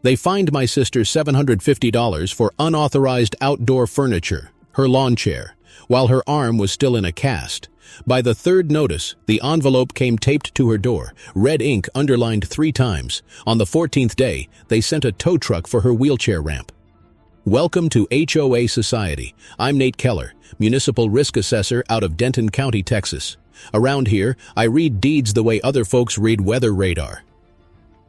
They fined my sister $750 for unauthorized outdoor furniture, her lawn chair, while her arm was still in a cast. By the third notice, the envelope came taped to her door, red ink underlined 3 times. On the 14th day, they sent a tow truck for her wheelchair ramp. Welcome to HOA Society. I'm Nate Keller, Municipal Risk Assessor out of Denton County, Texas. Around here, I read deeds the way other folks read weather radar.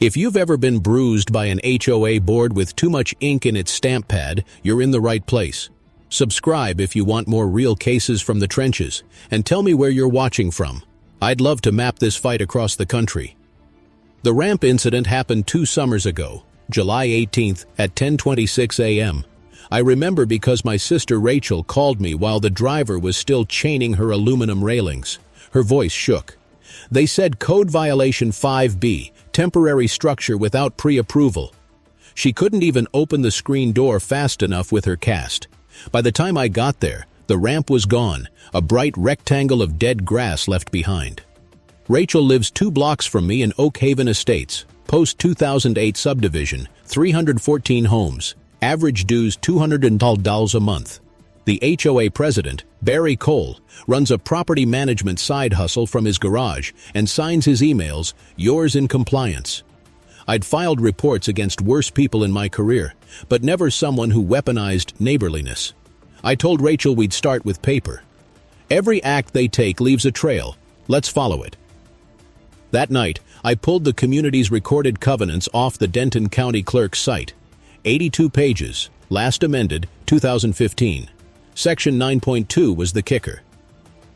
If you've ever been bruised by an HOA board with too much ink in its stamp pad, you're in the right place. Subscribe if you want more real cases from the trenches, and tell me where you're watching from. I'd love to map this fight across the country. The ramp incident happened 2 summers ago, July 18th at 10:26 a.m. I remember because my sister Rachel called me while the driver was still chaining her aluminum railings. Her voice shook. They said code violation 5B, temporary structure without pre-approval. She couldn't even open the screen door fast enough with her cast. By the time I got there, the ramp was gone, a bright rectangle of dead grass left behind. Rachel lives 2 blocks from me in Oak Haven Estates, post-2008 subdivision, 314 homes, average dues $200 a month. The HOA president, Barry Cole, runs a property management side hustle from his garage and signs his emails, "Yours in compliance." I'd filed reports against worse people in my career, but never someone who weaponized neighborliness. I told Rachel we'd start with paper. Every act they take leaves a trail. Let's follow it. That night, I pulled the community's recorded covenants off the Denton County Clerk's site. 82 pages, last amended 2015. Section 9.2 was the kicker.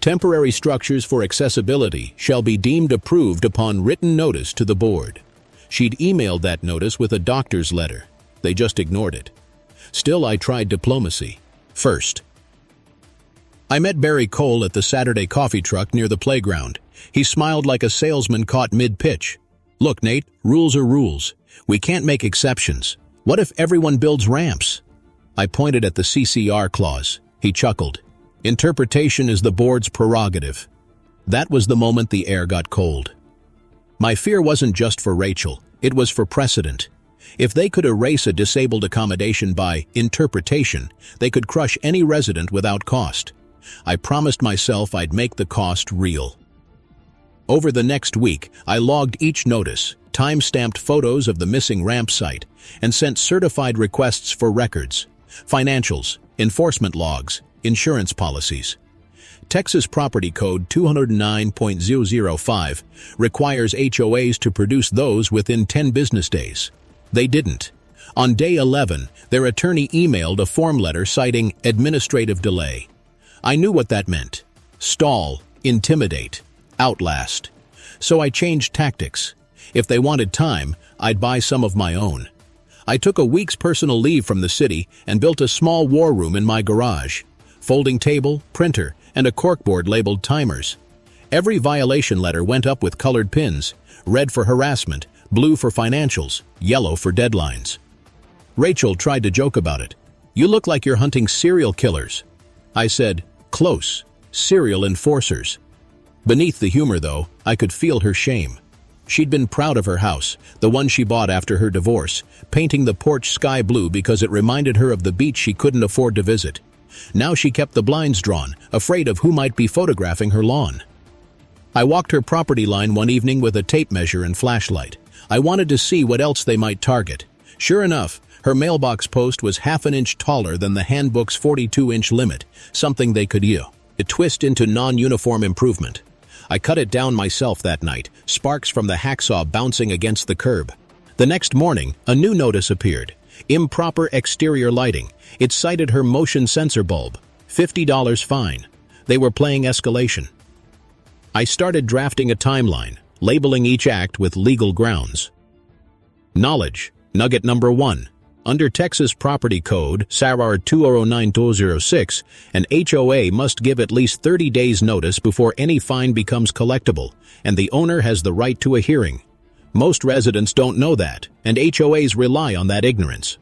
Temporary structures for accessibility shall be deemed approved upon written notice to the board. She'd emailed that notice with a doctor's letter. They just ignored it. Still, I tried diplomacy. First, I met Barry Cole at the Saturday coffee truck near the playground. He smiled like a salesman caught mid-pitch. "Look, Nate, rules are rules. We can't make exceptions. What if everyone builds ramps?" I pointed at the CCR clause. He chuckled. "Interpretation is the board's prerogative." That was the moment the air got cold. My fear wasn't just for Rachel, it was for precedent. If they could erase a disabled accommodation by interpretation, they could crush any resident without cost. I promised myself I'd make the cost real. Over the next week, I logged each notice, time-stamped photos of the missing ramp site, and sent certified requests for records, financials, enforcement logs, insurance policies. Texas Property Code 209.005 requires HOAs to produce those within 10 business days. They didn't. On day 11, their attorney emailed a form letter citing administrative delay. I knew what that meant. Stall, intimidate, outlast. So I changed tactics. If they wanted time, I'd buy some of my own. I took a week's personal leave from the city and built a small war room in my garage. Folding table, printer, and a corkboard labeled timers. Every violation letter went up with colored pins, red for harassment, blue for financials, yellow for deadlines. Rachel tried to joke about it. "You look like you're hunting serial killers." I said, "Close, serial enforcers." Beneath the humor, though, I could feel her shame. She'd been proud of her house, the one she bought after her divorce, painting the porch sky blue because it reminded her of the beach she couldn't afford to visit. Now she kept the blinds drawn, afraid of who might be photographing her lawn. I walked her property line one evening with a tape measure and flashlight. I wanted to see what else they might target. Sure enough, her mailbox post was half an inch taller than the handbook's 42-inch limit, something they could twist into non-uniform improvement. I cut it down myself that night, sparks from the hacksaw bouncing against the curb. The next morning, a new notice appeared. Improper exterior lighting. It cited her motion sensor bulb. $50 fine. They were playing escalation. I started drafting a timeline, labeling each act with legal grounds. Knowledge. Nugget number 1. Under Texas Property Code, SAR 209206, an HOA must give at least 30 days notice before any fine becomes collectible, and the owner has the right to a hearing. Most residents don't know that, and HOAs rely on that ignorance.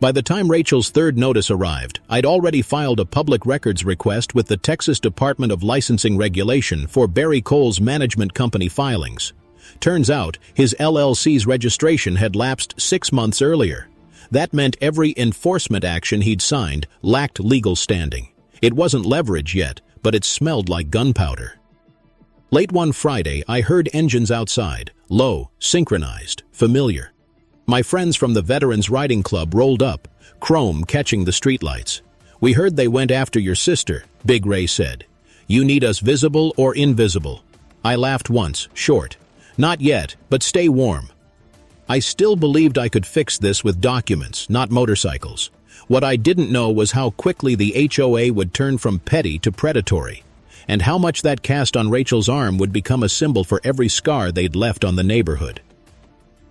By the time Rachel's third notice arrived, I'd already filed a public records request with the Texas Department of Licensing Regulation for Barry Cole's management company filings. Turns out, his LLC's registration had lapsed 6 months earlier. That meant every enforcement action he'd signed lacked legal standing. It wasn't leverage yet, but it smelled like gunpowder. Late one Friday, I heard engines outside, low, synchronized, familiar. My friends from the Veterans Riding Club rolled up, chrome catching the streetlights. "We heard they went after your sister," Big Ray said. "You need us visible or invisible." I laughed once, short. "Not yet, but stay warm." I still believed I could fix this with documents, not motorcycles. What I didn't know was how quickly the HOA would turn from petty to predatory, and how much that cast on Rachel's arm would become a symbol for every scar they'd left on the neighborhood.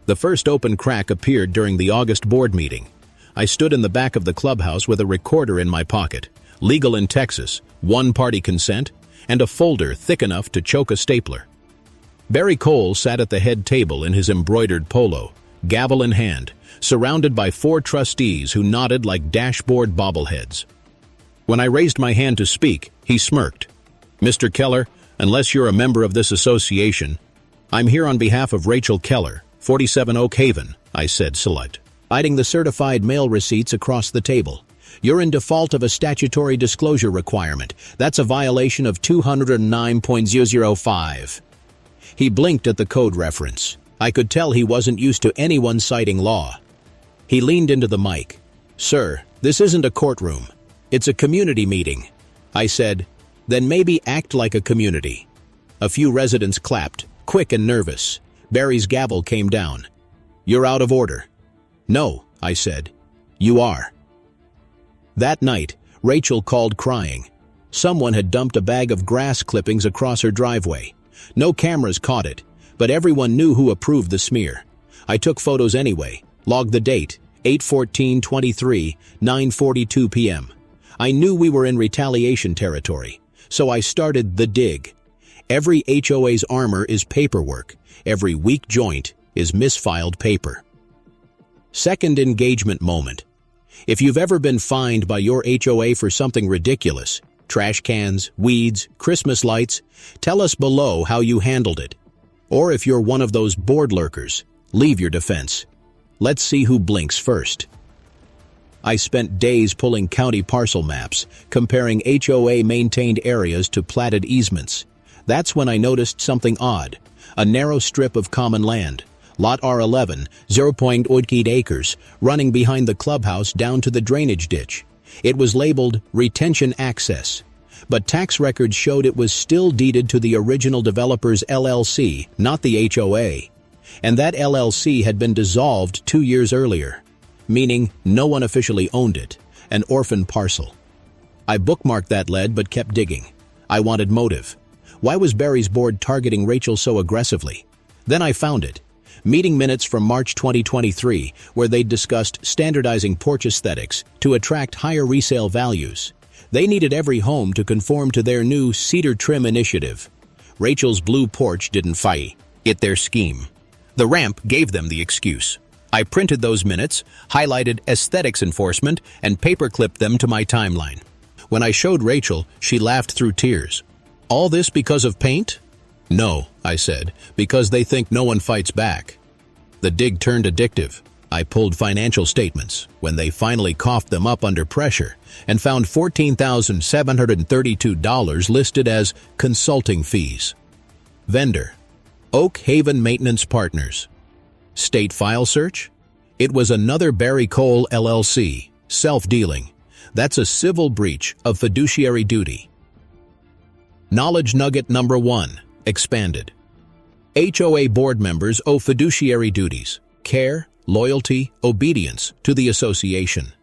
The first open crack appeared during the August board meeting. I stood in the back of the clubhouse with a recorder in my pocket, legal in Texas, one-party consent, and a folder thick enough to choke a stapler. Barry Cole sat at the head table in his embroidered polo, gavel in hand, surrounded by 4 trustees who nodded like dashboard bobbleheads. When I raised my hand to speak, he smirked. "Mr. Keller, unless you're a member of this association, I'm here on behalf of Rachel Keller, 47 Oak Haven," I said, select, hiding the certified mail receipts across the table. "You're in default of a statutory disclosure requirement. That's a violation of 209.005. He blinked at the code reference. I could tell he wasn't used to anyone citing law. He leaned into the mic. "Sir, this isn't a courtroom. It's a community meeting." I said, "Then maybe act like a community." A few residents clapped, quick and nervous. Barry's gavel came down. "You're out of order." "No," I said. "You are." That night, Rachel called crying. Someone had dumped a bag of grass clippings across her driveway. No cameras caught it, but everyone knew who approved the smear. I took photos anyway, logged the date, 8/14/23, 9:42 p.m. I knew we were in retaliation territory, so I started the dig. Every HOA's armor is paperwork. Every weak joint is misfiled paper. Second engagement moment. If you've ever been fined by your HOA for something ridiculous, trash cans, weeds, Christmas lights, tell us below how you handled it. Or if you're one of those board lurkers, leave your defense. Let's see who blinks first. I spent days pulling county parcel maps, comparing HOA-maintained areas to platted easements. That's when I noticed something odd. A narrow strip of common land, Lot R11, 0.8 acres, running behind the clubhouse down to the drainage ditch. It was labeled Retention Access, but tax records showed it was still deeded to the original developer's LLC, not the HOA. And that LLC had been dissolved 2 years earlier, meaning no one officially owned it, an orphan parcel. I bookmarked that lead but kept digging. I wanted motive. Why was Barry's board targeting Rachel so aggressively? Then I found it. Meeting minutes from March 2023, where they'd discussed standardizing porch aesthetics to attract higher resale values. They needed every home to conform to their new cedar trim initiative. Rachel's blue porch didn't fit their scheme. The ramp gave them the excuse. I printed those minutes, highlighted aesthetics enforcement, and paperclipped them to my timeline. When I showed Rachel, she laughed through tears. "All this because of paint?" "No," I said, "because they think no one fights back." The dig turned addictive. I pulled financial statements when they finally coughed them up under pressure and found $14,732 listed as consulting fees. Vendor: Oak Haven Maintenance Partners. State file search? It was another Barry Cole LLC, self-dealing. That's a civil breach of fiduciary duty. Knowledge nugget number 1, expanded. HOA board members owe fiduciary duties, care, loyalty, obedience to the association.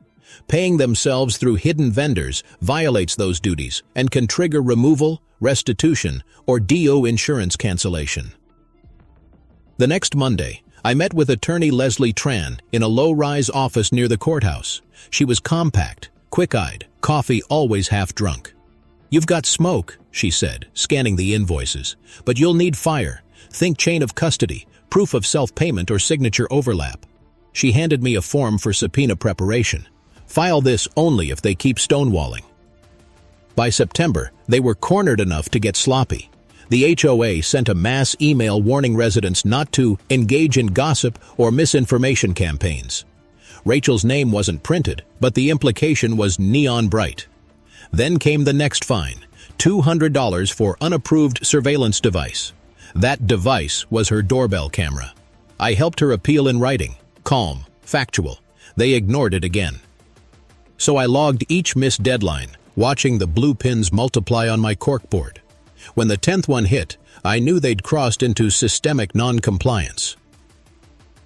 Paying themselves through hidden vendors violates those duties and can trigger removal, restitution, or DO insurance cancellation. The next Monday, I met with attorney Leslie Tran in a low-rise office near the courthouse. She was compact, quick-eyed, coffee always half drunk. "You've got smoke," she said, scanning the invoices, "but you'll need fire. Think chain of custody, proof of self-payment or signature overlap." She handed me a form for subpoena preparation. File this only if they keep stonewalling. By September, they were cornered enough to get sloppy. The HOA sent a mass email warning residents not to engage in gossip or misinformation campaigns. Rachel's name wasn't printed, but the implication was neon bright. Then came the next fine, $200 for unapproved surveillance device. That device was her doorbell camera. I helped her appeal in writing, calm, factual. They ignored it again. So I logged each missed deadline, watching the blue pins multiply on my corkboard. When the 10th one hit, I knew they'd crossed into systemic non-compliance.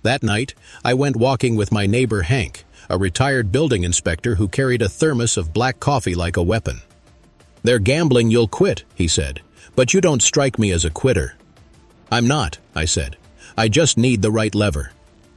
That night, I went walking with my neighbor Hank, a retired building inspector who carried a thermos of black coffee like a weapon. "They're gambling you'll quit," he said, "but you don't strike me as a quitter." "I'm not," I said. "I just need the right lever."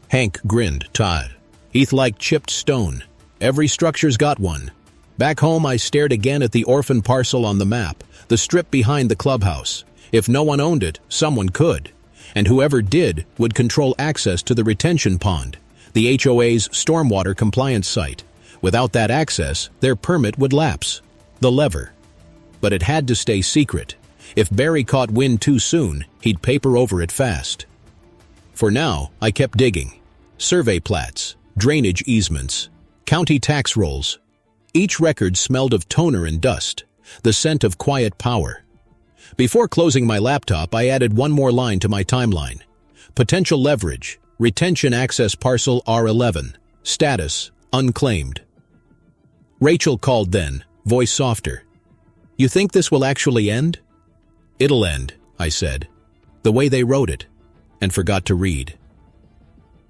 Hank grinned, "Todd. Heath like chipped stone. Every structure's got one." Back home, I stared again at the orphan parcel on the map, the strip behind the clubhouse. If no one owned it, someone could. And whoever did would control access to the retention pond, the HOA's stormwater compliance site. Without that access, their permit would lapse. The lever. But it had to stay secret. If Barry caught wind too soon, he'd paper over it fast. For now, I kept digging. Survey plats, drainage easements, county tax rolls. Each record smelled of toner and dust, the scent of quiet power. Before closing my laptop, I added one more line to my timeline. Potential leverage, retention access parcel R11, status, unclaimed. Rachel called then, voice softer. "You think this will actually end?" "It'll end," I said, "the way they wrote it," and forgot to read.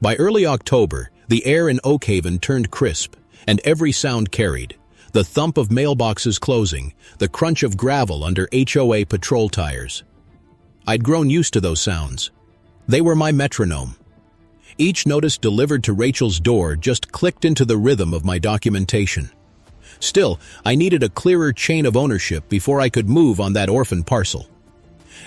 By early October, the air in Oak Haven turned crisp, and every sound carried. The thump of mailboxes closing, the crunch of gravel under HOA patrol tires. I'd grown used to those sounds. They were my metronome. Each notice delivered to Rachel's door just clicked into the rhythm of my documentation. Still, I needed a clearer chain of ownership before I could move on that orphan parcel.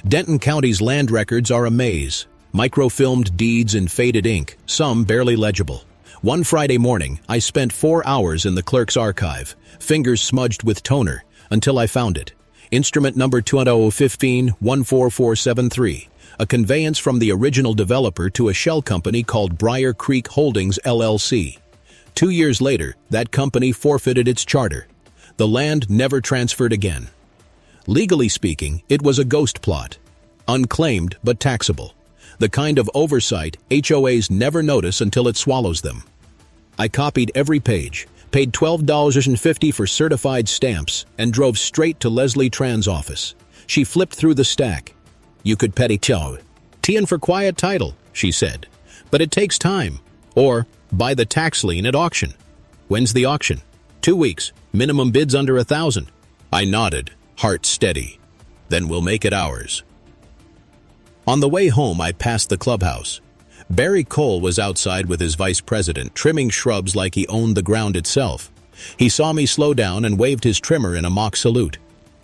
Denton County's land records are a maze, microfilmed deeds in faded ink, some barely legible. One Friday morning, I spent 4 hours in the clerk's archive, fingers smudged with toner, until I found it. Instrument number 2015-14473, a conveyance from the original developer to a shell company called Briar Creek Holdings LLC. 2 years later, that company forfeited its charter. The land never transferred again. Legally speaking, it was a ghost plot. Unclaimed but taxable. The kind of oversight HOAs never notice until it swallows them. I copied every page, paid $12.50 for certified stamps, and drove straight to Leslie Tran's office. She flipped through the stack. "You could petty Tian for quiet title," she said. "But it takes time. Or buy the tax lien at auction." "When's the auction?" 2 weeks. Minimum bids under 1,000. I nodded, heart steady. "Then we'll make it ours." On the way home, I passed the clubhouse. Barry Cole was outside with his vice president, trimming shrubs like he owned the ground itself. He saw me slow down and waved his trimmer in a mock salute.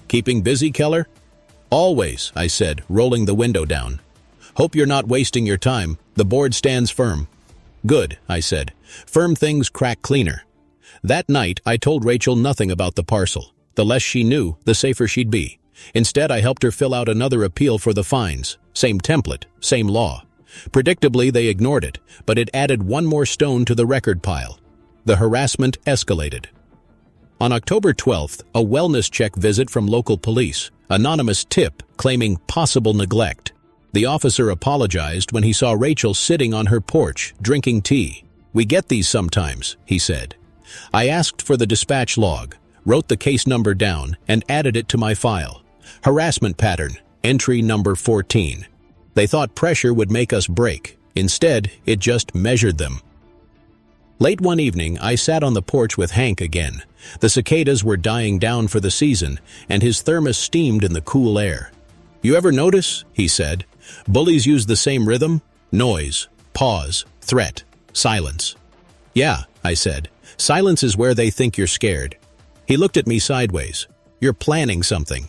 "Keeping busy, Keller?" "Always," I said, rolling the window down. "Hope you're not wasting your time. The board stands firm." "Good," I said. "Firm things crack cleaner." That night, I told Rachel nothing about the parcel. The less she knew, the safer she'd be. Instead, I helped her fill out another appeal for the fines. Same template, same law. Predictably, they ignored it, but it added one more stone to the record pile. The harassment escalated. On October 12th, a wellness check visit from local police, anonymous tip claiming possible neglect. The officer apologized when he saw Rachel sitting on her porch, drinking tea. "We get these sometimes," he said. I asked for the dispatch log, wrote the case number down, and added it to my file. Harassment pattern, entry number 14. They thought pressure would make us break. Instead, it just measured them. Late one evening, I sat on the porch with Hank again. The cicadas were dying down for the season, and his thermos steamed in the cool air. "You ever notice?" he said. "Bullies use the same rhythm? Noise, pause, threat, silence." "Yeah," I said. "Silence is where they think you're scared." He looked at me sideways. "You're planning something."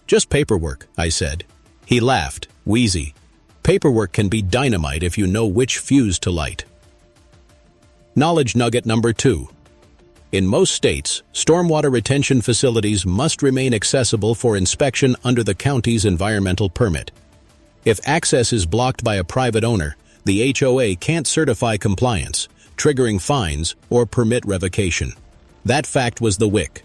"Just paperwork," I said. He laughed, wheezy. "Paperwork can be dynamite if you know which fuse to light." Knowledge nugget number 2. In most states, stormwater retention facilities must remain accessible for inspection under the county's environmental permit. If access is blocked by a private owner, the HOA can't certify compliance, triggering fines or permit revocation. That fact was the wick.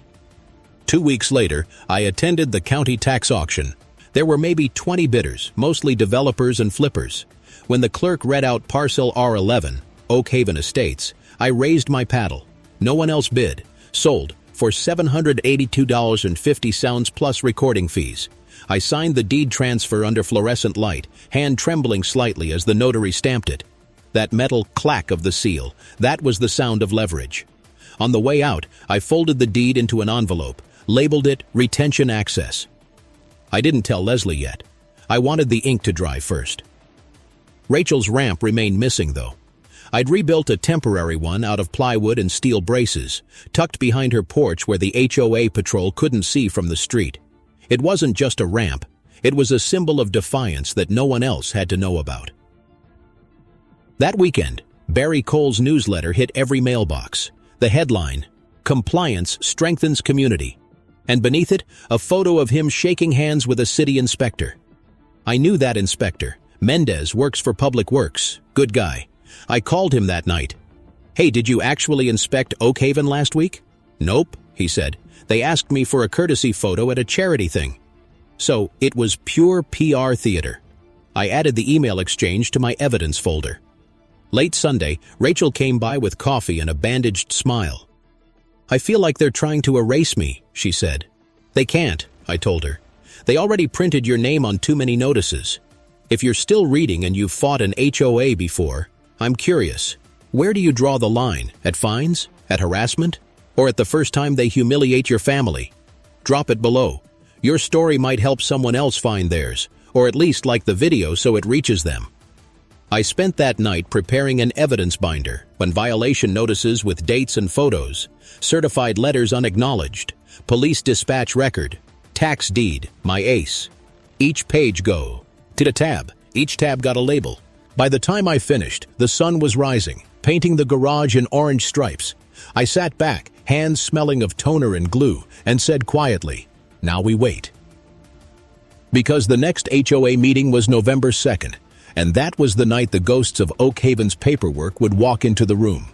2 weeks later, I attended the county tax auction. There were maybe 20 bidders, mostly developers and flippers. When the clerk read out Parcel R11, Oak Haven Estates, I raised my paddle. No one else bid. Sold for $782.50 plus recording fees. I signed the deed transfer under fluorescent light, hand trembling slightly as the notary stamped it. That metal clack of the seal, that was the sound of leverage. On the way out, I folded the deed into an envelope, labeled it Retention Access. I didn't tell Leslie yet. I wanted the ink to dry first. Rachel's ramp remained missing, though. I'd rebuilt a temporary one out of plywood and steel braces, tucked behind her porch where the HOA patrol couldn't see from the street. It wasn't just a ramp. It was a symbol of defiance that no one else had to know about. That weekend, Barry Cole's newsletter hit every mailbox. The headline, "Compliance Strengthens Community." And beneath it, a photo of him shaking hands with a city inspector. I knew that inspector. Mendez works for Public Works. Good guy. I called him that night. "Hey, did you actually inspect Oak Haven last week?" "Nope," he said. "They asked me for a courtesy photo at a charity thing." So it was pure PR theater. I added the email exchange to my evidence folder. Late Sunday, Rachel came by with coffee and a bandaged smile. "I feel like they're trying to erase me," she said. "They can't," I told her. "They already printed your name on too many notices. If you're still reading and you've fought an HOA before, I'm curious, where do you draw the line? At fines? At harassment? Or at the first time they humiliate your family? Drop it below. Your story might help someone else find theirs, or at least like the video so it reaches them." I spent that night preparing an evidence binder, when violation notices with dates and photos, certified letters unacknowledged, police dispatch record, tax deed, my ace. Each page go to the tab. Each tab got a label. By the time I finished, the sun was rising, painting the garage in orange stripes. I sat back, hands smelling of toner and glue, and said quietly, "Now we wait." Because the next HOA meeting was November 2nd, and that was the night the ghosts of Oak Haven's paperwork would walk into the room.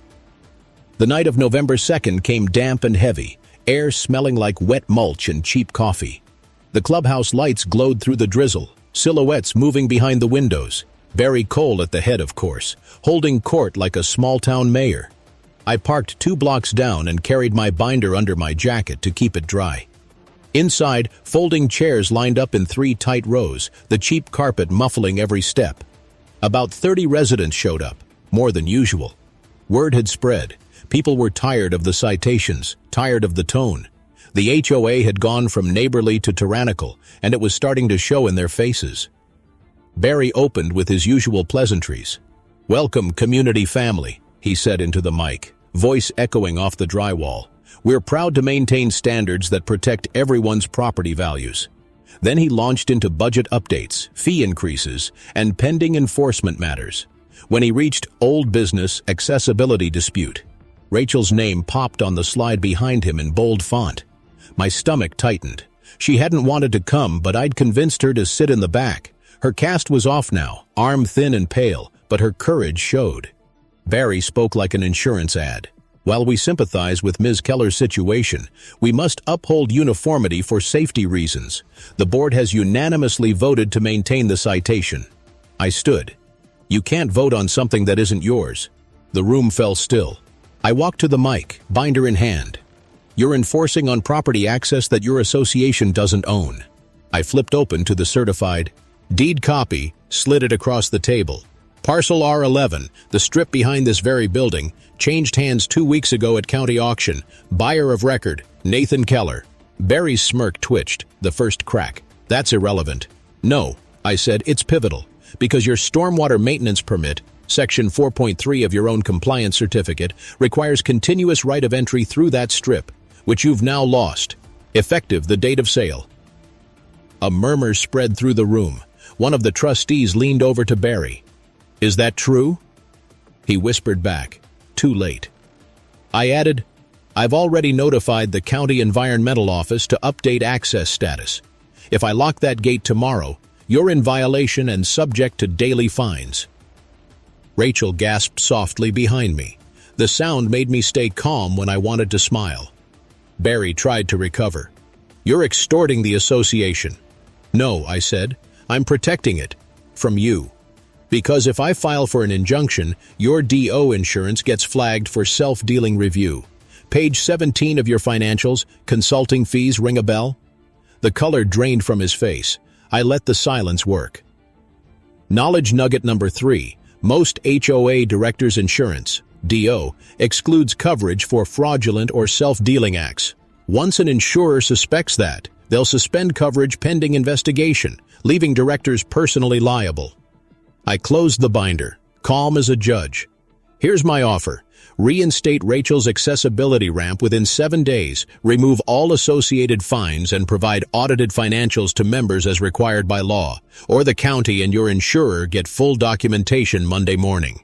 The night of November 2nd came damp and heavy, air smelling like wet mulch and cheap coffee. The clubhouse lights glowed through the drizzle, silhouettes moving behind the windows. Barry Cole at the head, of course, holding court like a small-town mayor. I parked 2 blocks down and carried my binder under my jacket to keep it dry. Inside, folding chairs lined up in 3 tight rows, the cheap carpet muffling every step. About 30 residents showed up, more than usual. Word had spread. People were tired of the citations, tired of the tone. The HOA had gone from neighborly to tyrannical, and it was starting to show in their faces. Barry opened with his usual pleasantries. "Welcome, community family," he said into the mic, voice echoing off the drywall. "We're proud to maintain standards that protect everyone's property values." Then he launched into budget updates, fee increases, and pending enforcement matters. When he reached old business accessibility dispute, Rachel's name popped on the slide behind him in bold font. My stomach tightened. She hadn't wanted to come, but I'd convinced her to sit in the back. Her cast was off now, arm thin and pale, but her courage showed. Barry spoke like an insurance ad. "While we sympathize with Ms. Keller's situation, we must uphold uniformity for safety reasons. The board has unanimously voted to maintain the citation." I stood. "You can't vote on something that isn't yours." The room fell still. I walked to the mic, binder in hand. "You're enforcing on property access that your association doesn't own." I flipped open to the certified deed copy, slid it across the table. "Parcel R11, the strip behind this very building, changed hands 2 weeks ago at county auction. Buyer of record, Nathan Keller." Barry's smirk twitched, the first crack. "That's irrelevant." "No," I said, "it's pivotal, because your stormwater maintenance permit, Section 4.3 of your own compliance certificate, requires continuous right of entry through that strip, which you've now lost, effective the date of sale." A murmur spread through the room. One of the trustees leaned over to Barry. "Is that true?" He whispered back, "Too late." I added, I've already notified the county environmental office to update access status. If I lock that gate tomorrow, you're in violation and subject to daily fines." Rachel gasped softly behind me. The sound made me stay calm when I wanted to smile. Barry tried to recover. "You're extorting the association." "No," I said. "I'm protecting it. From you. Because if I file for an injunction, your DO insurance gets flagged for self-dealing review. Page 17 of your financials, consulting fees, ring a bell?" The color drained from his face. I let the silence work. Knowledge nugget number 3. Most HOA directors' insurance, DO, excludes coverage for fraudulent or self-dealing acts. Once an insurer suspects that, they'll suspend coverage pending investigation, leaving directors personally liable. I closed the binder, calm as a judge. "Here's my offer. Reinstate Rachel's accessibility ramp within 7 days, remove all associated fines, and provide audited financials to members as required by law, or the county and your insurer get full documentation Monday morning."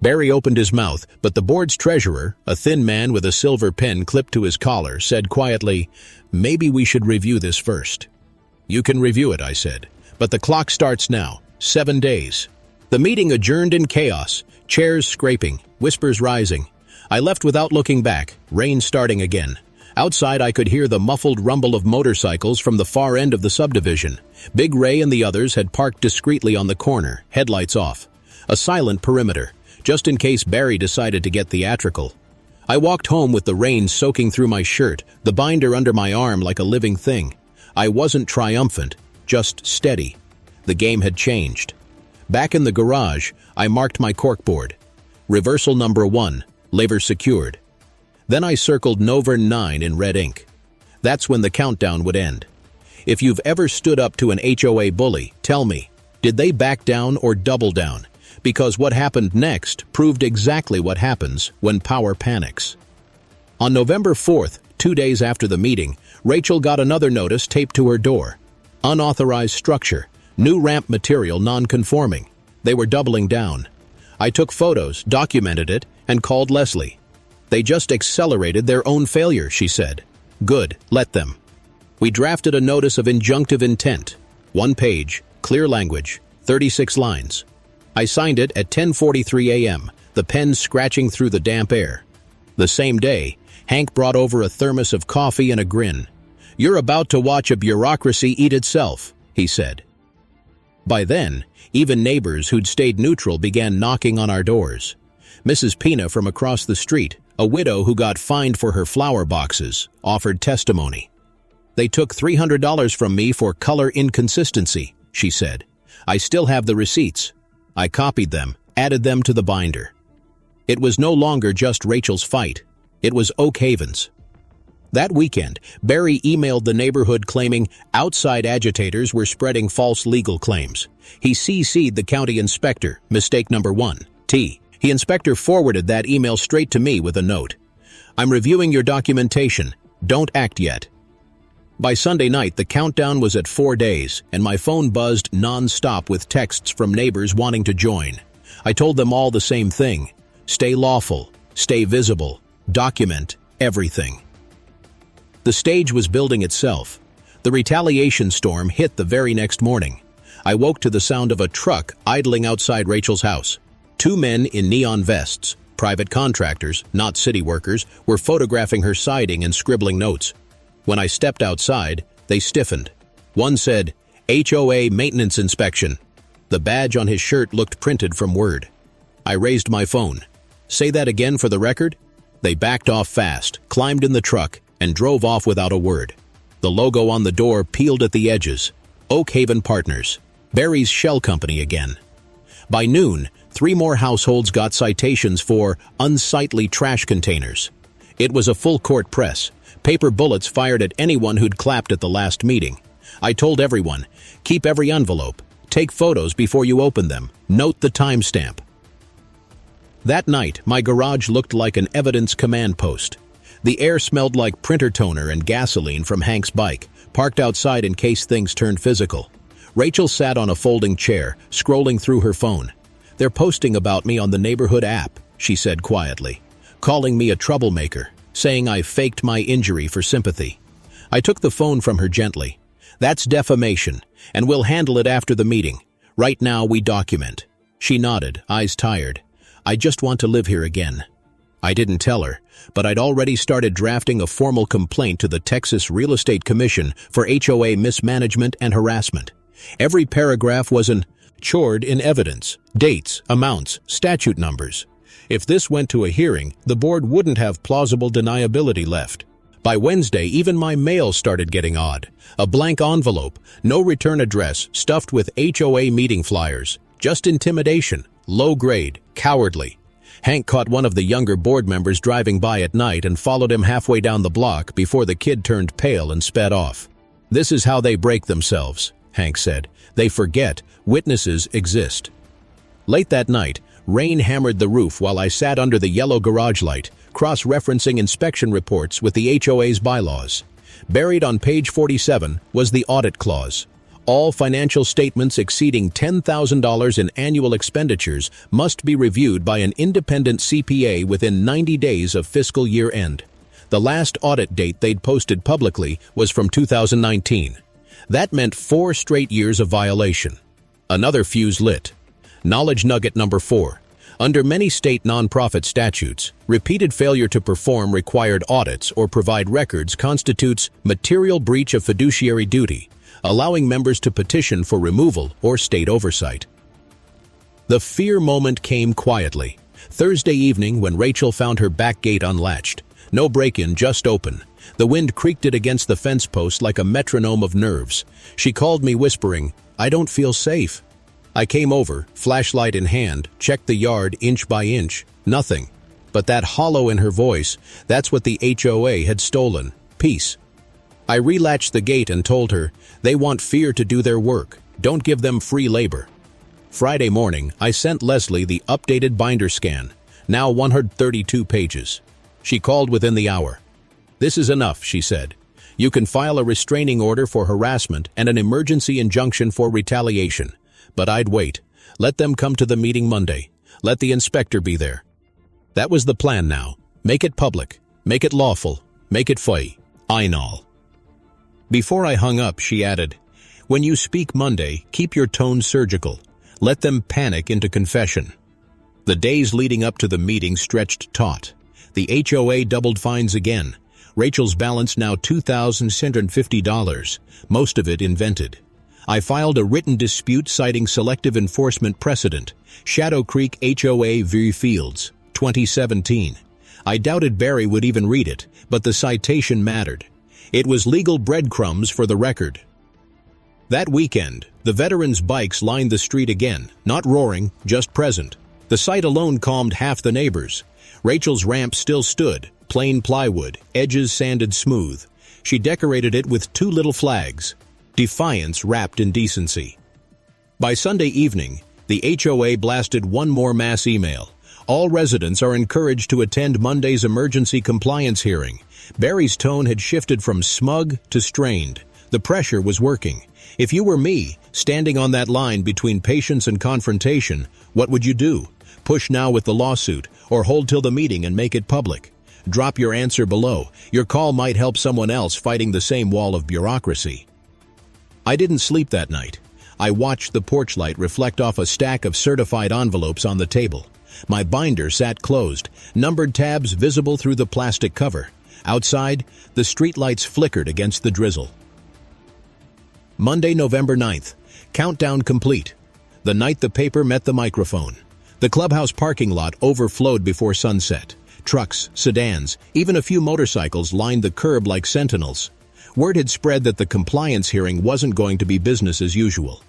Barry opened his mouth, but the board's treasurer, a thin man with a silver pen clipped to his collar, said quietly, "Maybe we should review this first." "You can review it," I said, "but the clock starts now. 7 days." The meeting adjourned in chaos, chairs scraping, whispers rising. I left without looking back, rain starting again. Outside I could hear the muffled rumble of motorcycles from the far end of the subdivision. Big Ray and the others had parked discreetly on the corner, headlights off. A silent perimeter, just in case Barry decided to get theatrical. I walked home with the rain soaking through my shirt, the binder under my arm like a living thing. I wasn't triumphant, just steady. The game had changed. Back in the garage, I marked my corkboard. Reversal number 1, lever secured. Then I circled November 9 in red ink. That's when the countdown would end. If you've ever stood up to an HOA bully, tell me, did they back down or double down? Because what happened next proved exactly what happens when power panics. On November 4th, 2 days after the meeting, Rachel got another notice taped to her door. Unauthorized structure. New ramp material non-conforming. They were doubling down. I took photos, documented it, and called Leslie. "They just accelerated their own failure," she said. "Good, let them." We drafted a notice of injunctive intent. 1 page, clear language, 36 lines. I signed it at 10:43 a.m., the pen scratching through the damp air. The same day, Hank brought over a thermos of coffee and a grin. "You're about to watch a bureaucracy eat itself," he said. By then, even neighbors who'd stayed neutral began knocking on our doors. Mrs. Pina from across the street, a widow who got fined for her flower boxes, offered testimony. "They took $300 from me for color inconsistency," she said. "I still have the receipts." I copied them, added them to the binder. It was no longer just Rachel's fight. It was Oak Haven's. That weekend, Barry emailed the neighborhood claiming outside agitators were spreading false legal claims. He CC'd the county inspector, mistake number 1, T. The inspector forwarded that email straight to me with a note. "I'm reviewing your documentation. Don't act yet." By Sunday night, the countdown was at 4 days, and my phone buzzed non-stop with texts from neighbors wanting to join. I told them all the same thing. Stay lawful, stay visible, document everything. The stage was building itself. The retaliation storm hit the very next morning. I woke to the sound of a truck idling outside Rachel's house. 2 men in neon vests, private contractors, not city workers, were photographing her siding and scribbling notes. When I stepped outside, they stiffened. One said, "HOA maintenance inspection." The badge on his shirt looked printed from Word. I raised my phone. "Say that again for the record?" They backed off fast, climbed in the truck, and drove off without a word. The logo on the door peeled at the edges. Oak Haven Partners. Barry's shell company again. By noon, 3 more households got citations for unsightly trash containers. It was a full-court press. Paper bullets fired at anyone who'd clapped at the last meeting. I told everyone, keep every envelope. Take photos before you open them. Note the timestamp. That night, my garage looked like an evidence command post. The air smelled like printer toner and gasoline from Hank's bike, parked outside in case things turned physical. Rachel sat on a folding chair, scrolling through her phone. "They're posting about me on the neighborhood app," she said quietly, "calling me a troublemaker. saying I faked my injury for sympathy. I took the phone from her gently. "That's defamation, and we'll handle it after the meeting. Right now we document." She nodded, eyes tired. "I just want to live here again." I didn't tell her, but I'd already started drafting a formal complaint to the Texas Real Estate Commission for HOA mismanagement and harassment. Every paragraph was chored in evidence, dates, amounts, statute numbers. If this went to a hearing, the board wouldn't have plausible deniability left. By Wednesday, even my mail started getting odd. A blank envelope, no return address, stuffed with HOA meeting flyers. Just intimidation, low grade, cowardly. Hank caught one of the younger board members driving by at night and followed him halfway down the block before the kid turned pale and sped off. "This is how they break themselves," Hank said. "They forget witnesses exist." Late that night, rain hammered the roof while I sat under the yellow garage light, cross-referencing inspection reports with the HOA's bylaws. Buried on page 47 was the audit clause. All financial statements exceeding $10,000 in annual expenditures must be reviewed by an independent CPA within 90 days of fiscal year end. The last audit date they'd posted publicly was from 2019. That meant 4 straight years of violation. Another fuse lit. Knowledge nugget number 4. Under many state nonprofit statutes, repeated failure to perform required audits or provide records constitutes material breach of fiduciary duty, allowing members to petition for removal or state oversight. The fear moment came quietly. Thursday evening when Rachel found her back gate unlatched. No break-in, just open. The wind creaked it against the fence post like a metronome of nerves. She called me whispering, "I don't feel safe." I came over, flashlight in hand, checked the yard inch by inch. Nothing. But that hollow in her voice, that's what the HOA had stolen. Peace. I relatched the gate and told her, "They want fear to do their work. Don't give them free labor." Friday morning, I sent Leslie the updated binder scan, now 132 pages. She called within the hour. "This is enough," she said. "You can file a restraining order for harassment and an emergency injunction for retaliation." But I'd wait. Let them come to the meeting Monday. Let the inspector be there. That was the plan now. Make it public. Make it lawful. Make it final. Before I hung up, she added, "When you speak Monday, keep your tone surgical. Let them panic into confession." The days leading up to the meeting stretched taut. The HOA doubled fines again. Rachel's balance now $2,650, most of it invented. I filed a written dispute citing selective enforcement precedent, Shadow Creek HOA v. Fields, 2017. I doubted Barry would even read it, but the citation mattered. It was legal breadcrumbs for the record. That weekend, the veterans' bikes lined the street again, not roaring, just present. The sight alone calmed half the neighbors. Rachel's ramp still stood, plain plywood, edges sanded smooth. She decorated it with 2 little flags, defiance wrapped in decency. By Sunday evening, the HOA blasted one more mass email. All residents are encouraged to attend Monday's emergency compliance hearing. Barry's tone had shifted from smug to strained. The pressure was working. If you were me, standing on that line between patience and confrontation, what would you do? Push now with the lawsuit, or hold till the meeting and make it public? Drop your answer below. Your call might help someone else fighting the same wall of bureaucracy. I didn't sleep that night. I watched the porch light reflect off a stack of certified envelopes on the table. My binder sat closed, numbered tabs visible through the plastic cover. Outside, the streetlights flickered against the drizzle. Monday, November 9th. Countdown complete. The night the paper met the microphone. The clubhouse parking lot overflowed before sunset. Trucks, sedans, even a few motorcycles lined the curb like sentinels. Word had spread that the compliance hearing wasn't going to be business as usual.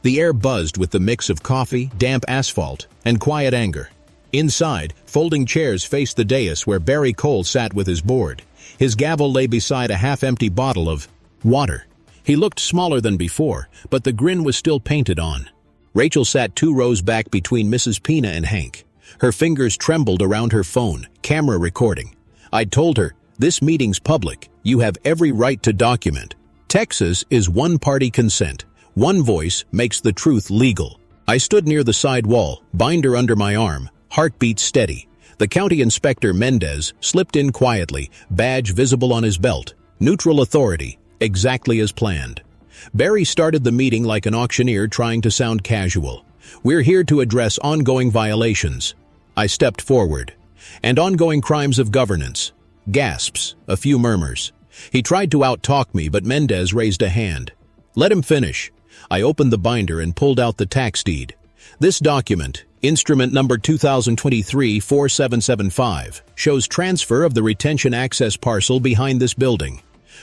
The air buzzed with the mix of coffee, damp asphalt, and quiet anger. Inside, folding chairs faced the dais where Barry Cole sat with his board. His gavel lay beside a half-empty bottle of water. He looked smaller than before, but the grin was still painted on. Rachel sat 2 rows back between Mrs. Pina and Hank. Her fingers trembled around her phone, camera recording. I'd told her, "This meeting's public. You have every right to document. Texas is one-party consent. One voice makes the truth legal." I stood near the side wall, binder under my arm, heartbeat steady. The county inspector Mendez slipped in quietly, badge visible on his belt. Neutral authority, exactly as planned. Barry started the meeting like an auctioneer trying to sound casual. We're here to address ongoing violations. I stepped forward. And ongoing crimes of governance. Gasps, a few murmurs. He tried to out-talk me, but Mendez raised a hand. Let him finish. I opened the binder and pulled out the tax deed. This document, instrument number 2023-4775, shows transfer of the retention access parcel behind this building.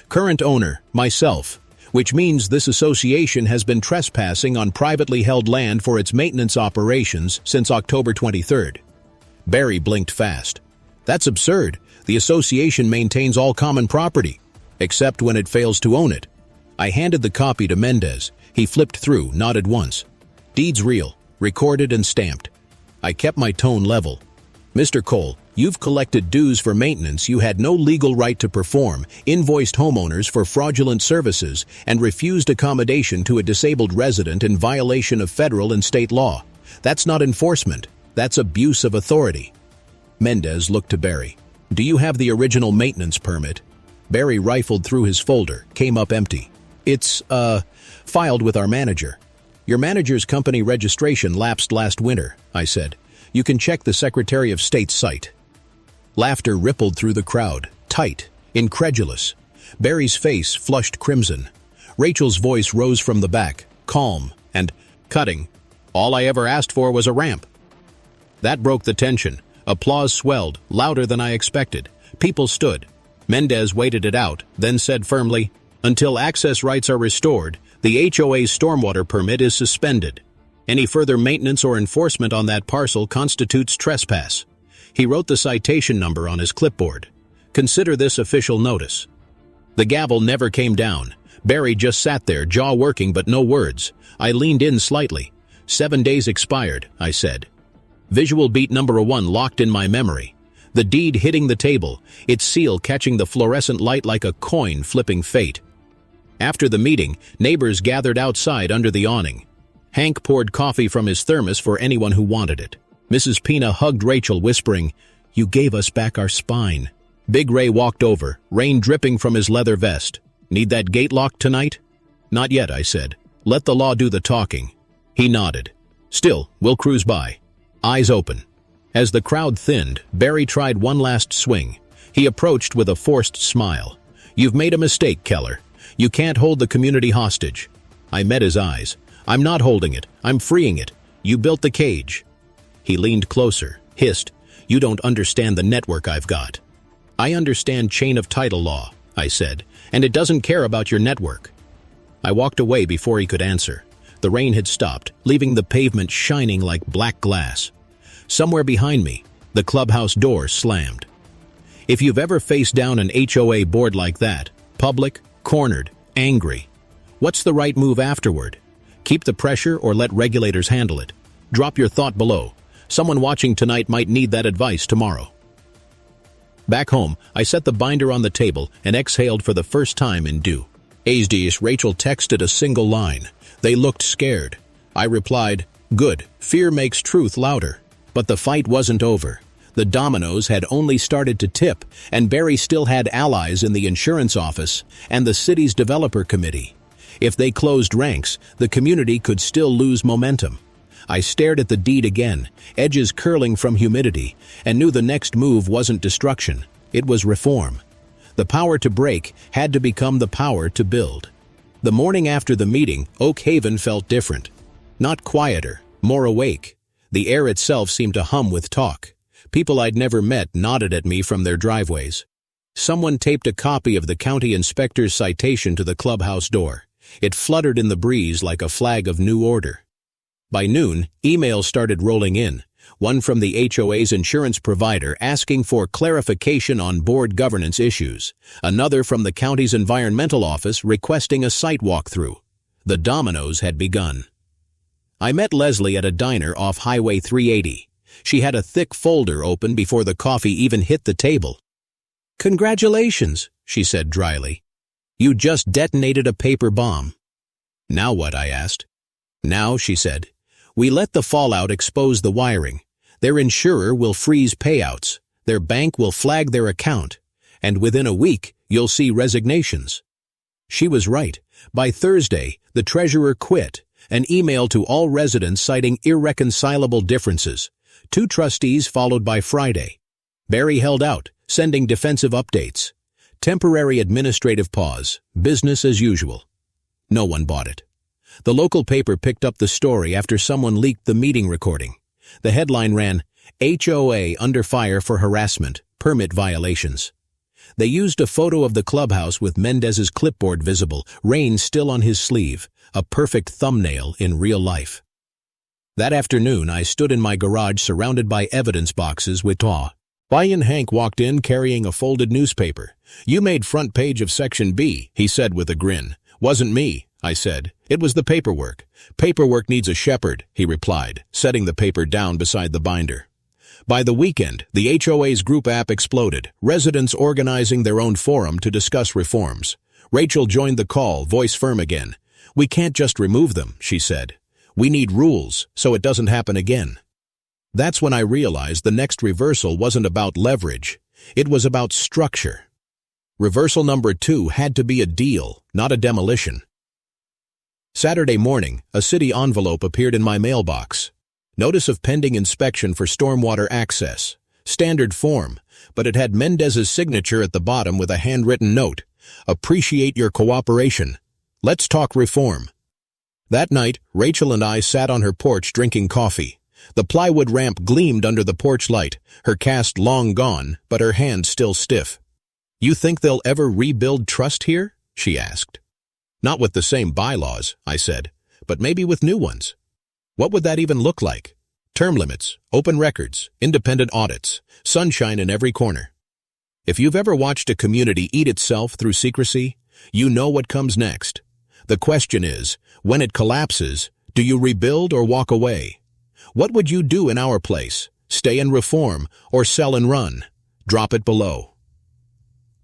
Current owner, myself, which means this association has been trespassing on privately held land for its maintenance operations since October 23rd. Barry blinked fast. That's absurd. The association maintains all common property, except when it fails to own it. I handed the copy to Mendez. He flipped through, nodded once. Deed's real, recorded and stamped. I kept my tone level. Mr. Cole, you've collected dues for maintenance you had no legal right to perform, invoiced homeowners for fraudulent services, and refused accommodation to a disabled resident in violation of federal and state law. That's not enforcement. That's abuse of authority. Mendez looked to Barry. Do you have the original maintenance permit? Barry rifled through his folder, came up empty. It's, filed with our manager. Your manager's company registration lapsed last winter, I said. You can check the Secretary of State's site. Laughter rippled through the crowd, tight, incredulous. Barry's face flushed crimson. Rachel's voice rose from the back, calm and cutting. All I ever asked for was a ramp. That broke the tension. Applause swelled, louder than I expected. People stood. Mendez waited it out, then said firmly, until access rights are restored, the HOA's stormwater permit is suspended. Any further maintenance or enforcement on that parcel constitutes trespass. He wrote the citation number on his clipboard. Consider this official notice. The gavel never came down. Barry just sat there, jaw working but no words. I leaned in slightly. 7 days expired, I said. Visual beat number 1 locked in my memory. The deed hitting the table, its seal catching the fluorescent light like a coin flipping fate. After the meeting, neighbors gathered outside under the awning. Hank poured coffee from his thermos for anyone who wanted it. Mrs. Pina hugged Rachel, whispering, "You gave us back our spine." Big Ray walked over, rain dripping from his leather vest. "Need that gate locked tonight?" "Not yet," I said. "Let the law do the talking." He nodded. "Still, we'll cruise by." Eyes open. As the crowd thinned, Barry tried one last swing. He approached with a forced smile. "You've made a mistake, Keller. You can't hold the community hostage." I met his eyes. "I'm not holding it. I'm freeing it. You built the cage." He leaned closer, hissed, "You don't understand the network I've got." "I understand chain of title law," I said, "and it doesn't care about your network." I walked away before he could answer. The rain had stopped, leaving the pavement shining like black glass. Somewhere behind me, the clubhouse door slammed. If you've ever faced down an HOA board like that, public, cornered, angry, what's the right move afterward? Keep the pressure or let regulators handle it? Drop your thought below. Someone watching tonight might need that advice tomorrow. Back home, I set the binder on the table and exhaled for the first time in due. Rachel texted a single line. They looked scared. I replied, "Good, fear makes truth louder." But the fight wasn't over. The dominoes had only started to tip, and Barry still had allies in the insurance office and the city's developer committee. If they closed ranks, the community could still lose momentum. I stared at the deed again, edges curling from humidity, and knew the next move wasn't destruction, it was reform. The power to break had to become the power to build. The morning after the meeting, Oak Haven felt different. Not quieter, more awake. The air itself seemed to hum with talk. People I'd never met nodded at me from their driveways. Someone taped a copy of the county inspector's citation to the clubhouse door. It fluttered in the breeze like a flag of new order. By noon, emails started rolling in, one from the HOA's insurance provider asking for clarification on board governance issues, another from the county's environmental office requesting a site walkthrough. The dominoes had begun. I met Leslie at a diner off Highway 380. She had a thick folder open before the coffee even hit the table. "Congratulations," she said dryly. "You just detonated a paper bomb." "Now what?" I asked. "Now," she said, "we let the fallout expose the wiring. Their insurer will freeze payouts. Their bank will flag their account. And within a week, you'll see resignations. She was right. By Thursday, the treasurer quit. An email to all residents citing irreconcilable differences. 2 trustees followed by Friday. Barry held out, sending defensive updates. Temporary administrative pause. Business as usual. No one bought it. The local paper picked up the story after someone leaked the meeting recording. The headline ran, HOA under fire for harassment, permit violations. They used a photo of the clubhouse with Mendez's clipboard visible, rain still on his sleeve, a perfect thumbnail in real life. That afternoon, I stood in my garage surrounded by evidence boxes with awe. Brian Hank walked in carrying a folded newspaper. "You made front page of Section B," he said with a grin. "Wasn't me," I said. "It was the paperwork." "Paperwork needs a shepherd," he replied, setting the paper down beside the binder. By the weekend, the HOA's group app exploded, residents organizing their own forum to discuss reforms. Rachel joined the call, voice firm again. "We can't just remove them," she said. "We need rules, so it doesn't happen again." That's when I realized the next reversal wasn't about leverage. It was about structure. Reversal number 2 had to be a deal, not a demolition. Saturday morning, a city envelope appeared in my mailbox. Notice of pending inspection for stormwater access. Standard form, but it had Mendez's signature at the bottom with a handwritten note. "Appreciate your cooperation. Let's talk reform." That night, Rachel and I sat on her porch drinking coffee. The plywood ramp gleamed under the porch light, her cast long gone, but her hand still stiff. "You think they'll ever rebuild trust here?" she asked. "Not with the same bylaws," I said, "but maybe with new ones." "What would that even look like?" "Term limits, open records, independent audits, sunshine in every corner." If you've ever watched a community eat itself through secrecy, you know what comes next. The question is, when it collapses, do you rebuild or walk away? What would you do in our place? Stay and reform, or sell and run? Drop it below.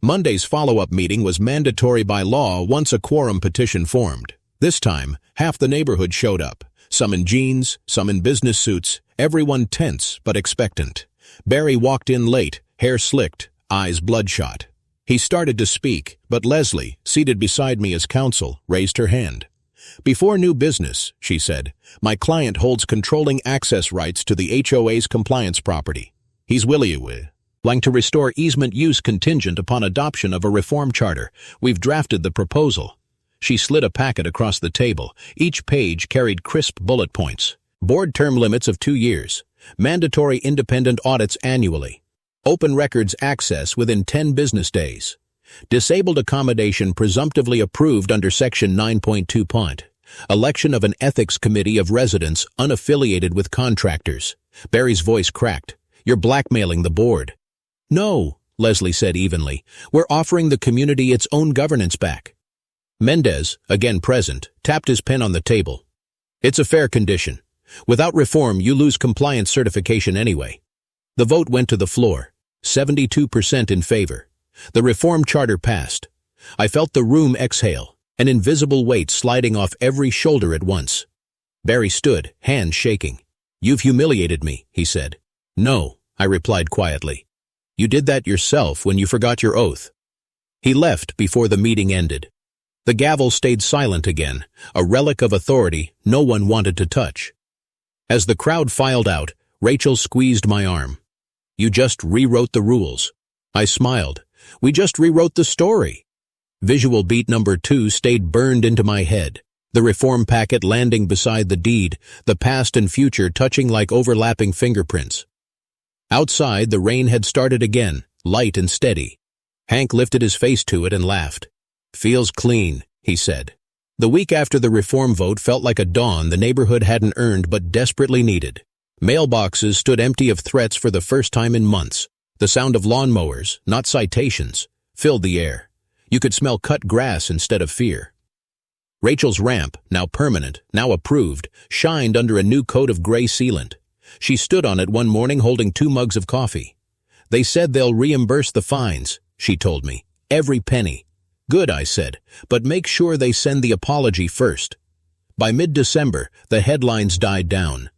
Monday's follow-up meeting was mandatory by law once a quorum petition formed. This time, half the neighborhood showed up. Some in jeans, some in business suits, everyone tense but expectant. Barry walked in late, hair slicked, eyes bloodshot. He started to speak, but Leslie, seated beside me as counsel, raised her hand. "Before new business," she said, "my client holds controlling access rights to the HOA's compliance property. He's willing to restore easement use contingent upon adoption of a reform charter. We've drafted the proposal." She slid a packet across the table. Each page carried crisp bullet points. Board term limits of 2 years. Mandatory independent audits annually. Open records access within 10 business days. Disabled accommodation presumptively approved under Section 9.2 Point. Election of an ethics committee of residents unaffiliated with contractors. Barry's voice cracked. "You're blackmailing the board." "No," Leslie said evenly. "We're offering the community its own governance back." Mendez, again present, tapped his pen on the table. "It's a fair condition. Without reform, you lose compliance certification anyway." The vote went to the floor. 72% in favor. The reform charter passed. I felt the room exhale, an invisible weight sliding off every shoulder at once. Barry stood, hands shaking. "You've humiliated me," he said. "No," I replied quietly. "You did that yourself when you forgot your oath." He left before the meeting ended. The gavel stayed silent again, a relic of authority no one wanted to touch. As the crowd filed out, Rachel squeezed my arm. "You just rewrote the rules." I smiled. "We just rewrote the story." Visual beat number 2 stayed burned into my head. The reform packet landing beside the deed, the past and future touching like overlapping fingerprints. Outside, the rain had started again, light and steady. Hank lifted his face to it and laughed. "Feels clean," he said. The week after the reform vote felt like a dawn the neighborhood hadn't earned but desperately needed. Mailboxes stood empty of threats for the first time in months. The sound of lawnmowers, not citations, filled the air. You could smell cut grass instead of fear. Rachel's ramp, now permanent, now approved, shined under a new coat of gray sealant. She stood on it one morning holding 2 mugs of coffee. "They said they'll reimburse the fines," she told me. "Every penny." "Good," I said, "but make sure they send the apology first." By mid-December, the headlines died down.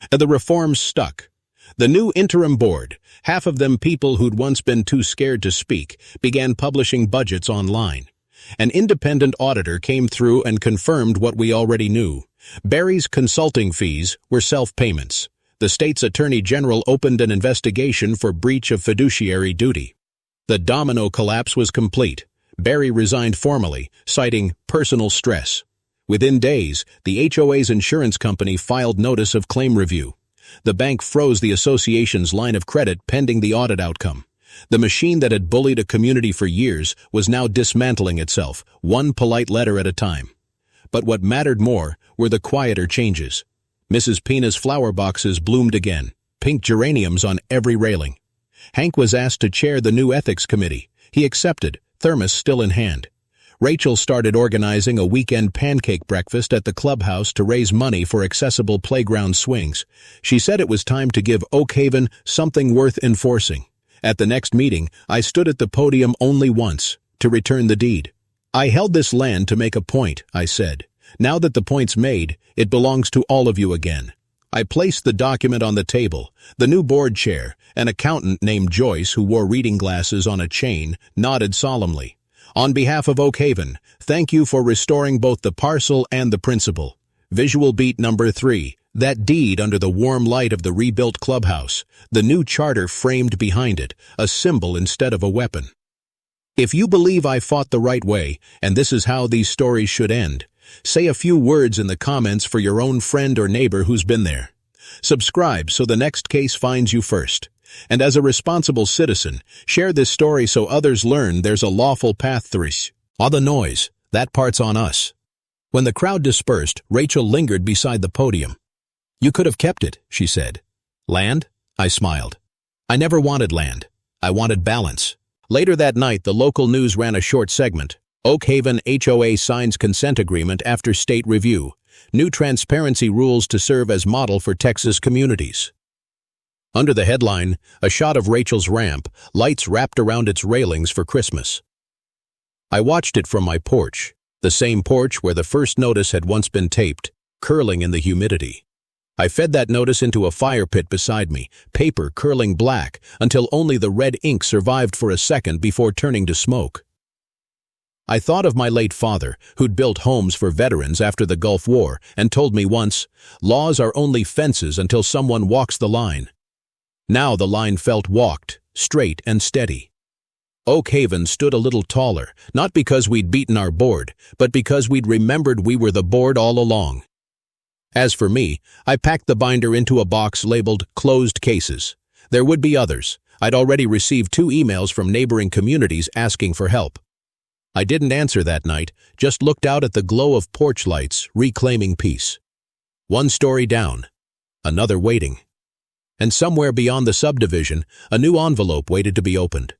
The reforms stuck. The new interim board, half of them people who'd once been too scared to speak, began publishing budgets online. An independent auditor came through and confirmed what we already knew. Barry's consulting fees were self-payments. The state's attorney general opened an investigation for breach of fiduciary duty. The domino collapse was complete. Barry resigned formally, citing personal stress. Within days, the HOA's insurance company filed notice of claim review. The bank froze the association's line of credit pending the audit outcome. The machine that had bullied a community for years was now dismantling itself, one polite letter at a time. But what mattered more were the quieter changes. Mrs. Pina's flower boxes bloomed again, pink geraniums on every railing. Hank was asked to chair the new ethics committee. He accepted, thermos still in hand. Rachel started organizing a weekend pancake breakfast at the clubhouse to raise money for accessible playground swings. She said it was time to give Oak Haven something worth enforcing. At the next meeting, I stood at the podium only once, to return the deed. I held this land to make a point, I said. Now that the point's made, it belongs to all of you again. I placed the document on the table. The new board chair, an accountant named Joyce who wore reading glasses on a chain, nodded solemnly. On behalf of Oak Haven, thank you for restoring both the parcel and the principal. Visual beat number 3, that deed under the warm light of the rebuilt clubhouse, the new charter framed behind it, a symbol instead of a weapon. If you believe I fought the right way, and this is how these stories should end, say a few words in the comments for your own friend or neighbor who's been there. Subscribe so the next case finds you first. And as a responsible citizen, share this story so others learn there's a lawful path through. All the noise, that part's on us. When the crowd dispersed, Rachel lingered beside the podium. You could have kept it, she said. Land? I smiled. I never wanted land. I wanted balance. Later that night, the local news ran a short segment. Oak Haven HOA signs consent agreement after state review. New transparency rules to serve as model for Texas communities. Under the headline, a shot of Rachel's ramp, lights wrapped around its railings for Christmas. I watched it from my porch, the same porch where the first notice had once been taped, curling in the humidity. I fed that notice into a fire pit beside me, paper curling black, until only the red ink survived for a second before turning to smoke. I thought of my late father, who'd built homes for veterans after the Gulf War, and told me once, laws are only fences until someone walks the line. Now the line felt walked, straight and steady. Oak Haven stood a little taller, not because we'd beaten our board, but because we'd remembered we were the board all along. As for me, I packed the binder into a box labeled Closed Cases. There would be others. I'd already received 2 emails from neighboring communities asking for help. I didn't answer that night, just looked out at the glow of porch lights, reclaiming peace. One story down, another waiting. And somewhere beyond the subdivision, a new envelope waited to be opened.